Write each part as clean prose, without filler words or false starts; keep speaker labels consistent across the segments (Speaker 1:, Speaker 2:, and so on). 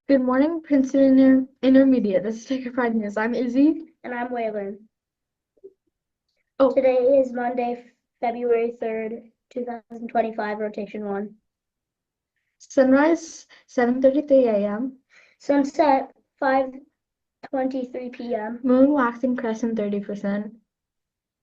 Speaker 1: Good morning, Princeton Intermediate. This is Ticker Pride News. I'm Izzy.
Speaker 2: And I'm Waylon.
Speaker 1: Oh.
Speaker 2: Today is Monday, February 3rd, 2025, rotation 1.
Speaker 1: Sunrise, 7:33 a.m.
Speaker 2: Sunset, 5:23 p.m.
Speaker 1: Moon waxing crescent, 30%.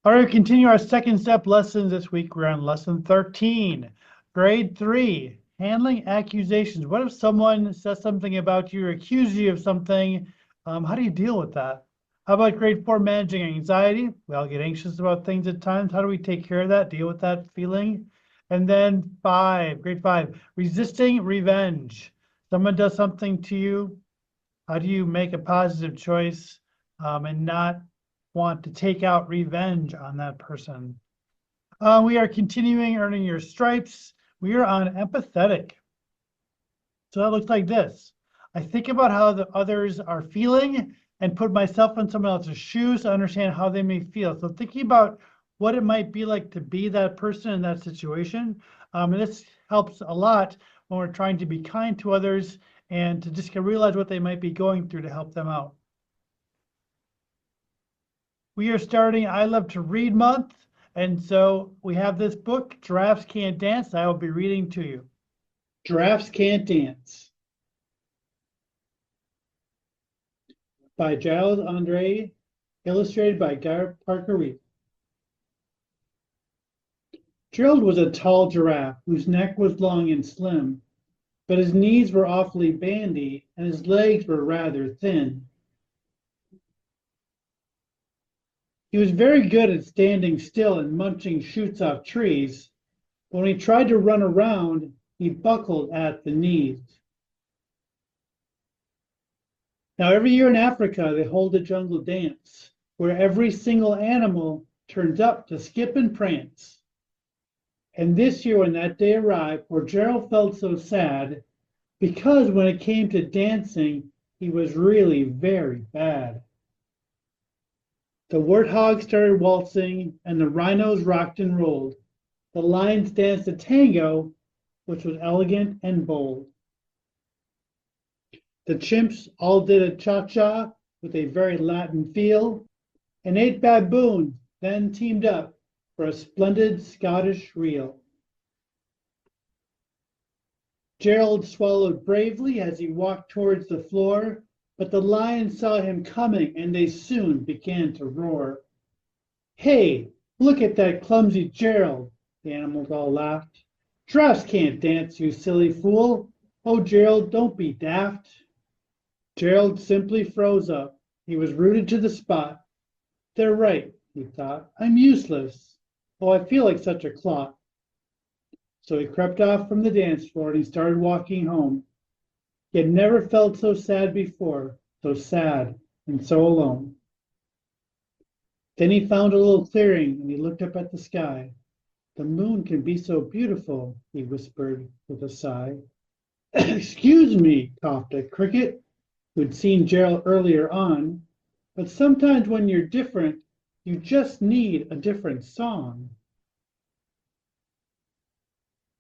Speaker 3: All right, we continue our second step lessons this week. We're on lesson 13, grade 3, handling accusations. What if someone says something about you or accuses you of something? How do you deal with that? How about grade 4, managing anxiety? We all get anxious about things at times. How do we take care of that, deal with that feeling? And then grade 5, resisting revenge. Someone does something to you. How do you make a positive choice and not want to take out revenge on that person? We are continuing earning your stripes. We are on empathetic. So that looks like this. I think about how the others are feeling and put myself in someone else's shoes to understand how they may feel. So thinking about what it might be like to be that person in that situation. And this helps a lot when we're trying to be kind to others and to just realize what they might be going through to help them out. We are starting I Love to Read month, and so we have this book, Giraffes Can't Dance, I will be reading to you. Giraffes Can't Dance by Giles Andre, illustrated by Guy Parker Reed. Gerald was a tall giraffe whose neck was long and slim, but his knees were awfully bandy and his legs were rather thin. He was very good at standing still and munching shoots off trees, but when he tried to run around, he buckled at the knees. Now, every year in Africa, they hold a jungle dance where every single animal turns up to skip and prance. And this year, when that day arrived, poor Gerald felt so sad because when it came to dancing, he was really very bad. The warthogs started waltzing, and the rhinos rocked and rolled. The lions danced a tango, which was elegant and bold. The chimps all did a cha-cha with a very Latin feel, and 8 baboons then teamed up for a splendid Scottish reel. Gerald swallowed bravely as he walked towards the floor, but the lions saw him coming and they soon began to roar. Hey, look at that clumsy Gerald, the animals all laughed. Giraffes can't dance, you silly fool. Oh, Gerald, don't be daft. Gerald simply froze up. He was rooted to the spot. They're right, he thought. I'm useless. Oh, I feel like such a clot. So he crept off from the dance floor and he started walking home. He had never felt so sad before, so sad and so alone. Then he found a little clearing and he looked up at the sky. The moon can be so beautiful, he whispered with a sigh. Excuse me, coughed a cricket who'd seen Gerald earlier on, but sometimes when you're different, you just need a different song.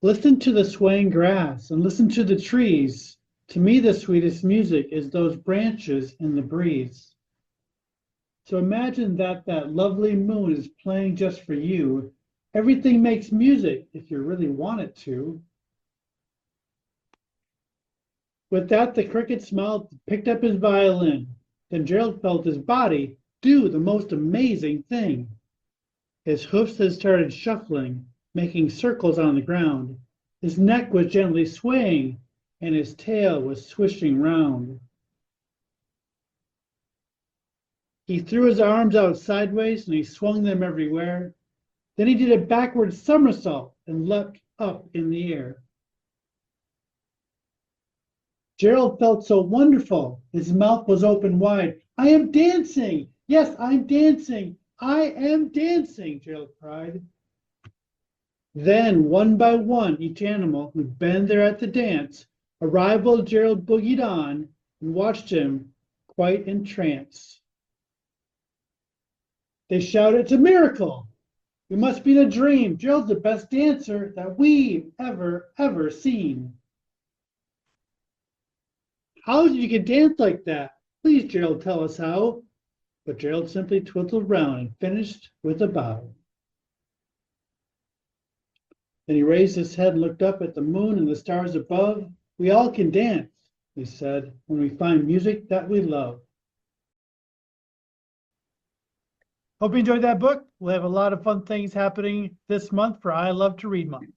Speaker 3: Listen to the swaying grass and listen to the trees. To me, the sweetest music is those branches in the breeze. So imagine that lovely moon is playing just for you. Everything makes music if you really want it to. With that, the cricket smiled, picked up his violin. Then Gerald felt his body do the most amazing thing. His hoofs had started shuffling, making circles on the ground. His neck was gently swaying, and his tail was swishing round. He threw his arms out sideways, and he swung them everywhere. Then he did a backward somersault and leapt up in the air. Gerald felt so wonderful. His mouth was open wide. I am dancing. Yes, I'm dancing. I am dancing, Gerald cried. Then, one by one, each animal who'd been there at the dance arrived while Gerald boogied on and watched him quite entranced. They shouted, it's a miracle. It must be a dream. Gerald's the best dancer that we've ever seen. How did you get dance like that? Please, Gerald, tell us how. But Gerald simply twiddled round and finished with a bow. Then he raised his head and looked up at the moon and the stars above. We all can dance, he said, when we find music that we love. Hope you enjoyed that book. We'll have a lot of fun things happening this month for I Love to Read Month.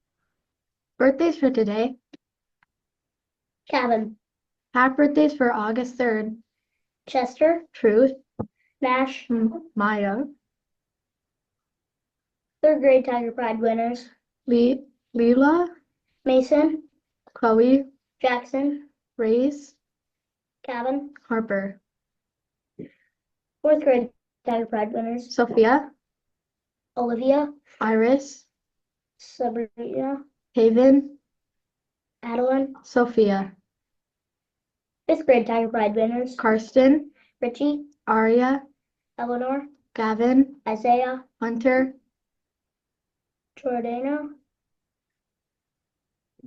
Speaker 1: Birthdays for today.
Speaker 2: Kevin,
Speaker 1: Happy birthdays for August 3rd.
Speaker 2: Chester,
Speaker 1: Truth.
Speaker 2: Nash,
Speaker 1: Maya.
Speaker 2: third grade Tiger Pride winners,
Speaker 1: Leela.
Speaker 2: Mason,
Speaker 1: Chloe.
Speaker 2: Jackson,
Speaker 1: Race.
Speaker 2: Kevin,
Speaker 1: Harper.
Speaker 2: fourth grade Tiger Pride winners,
Speaker 1: Sophia.
Speaker 2: Olivia,
Speaker 1: Iris.
Speaker 2: Sabrina,
Speaker 1: Haven.
Speaker 2: Adeline,
Speaker 1: Sophia.
Speaker 2: fifth grade Tiger Pride winners,
Speaker 1: Karsten.
Speaker 2: Richie,
Speaker 1: Aria.
Speaker 2: Eleanor,
Speaker 1: Gavin.
Speaker 2: Isaiah,
Speaker 1: Hunter.
Speaker 2: Jordana,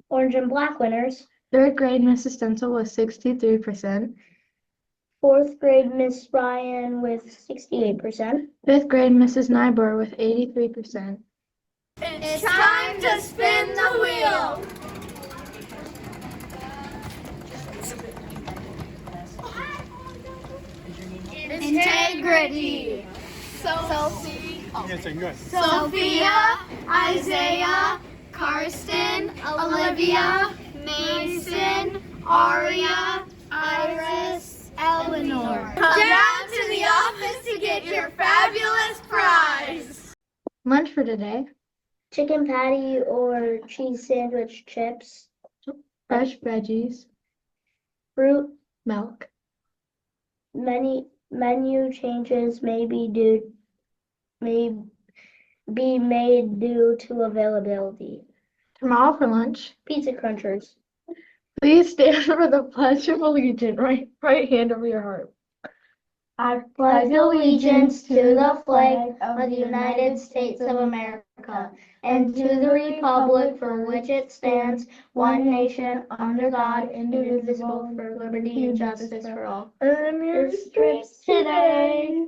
Speaker 2: orange and black winners,
Speaker 1: Third grade Mrs. Stencil with 63%.
Speaker 2: fourth grade Miss Ryan with 68%,
Speaker 1: Fifth grade Mrs. Nybor with 83%.
Speaker 4: It's time to spin the wheel. Integrity. Sophia, Isaiah, Karsten, Olivia, Mason, Aria, Iris, Eleanor. Come down to the office to get your fabulous prize.
Speaker 1: Lunch for today.
Speaker 2: chicken patty or cheese sandwich chips,
Speaker 1: Fresh veggies.
Speaker 2: fruit.
Speaker 1: Milk.
Speaker 2: Menu changes may be made due to availability.
Speaker 1: Tomorrow for lunch.
Speaker 2: Pizza crunchers.
Speaker 1: Please stand for the Pledge of Allegiance. Right hand over your heart.
Speaker 2: I pledge allegiance to the flag of the United States of America and to the republic for which it stands, one nation, under God, indivisible, for liberty and justice for all. Earn your stripes today.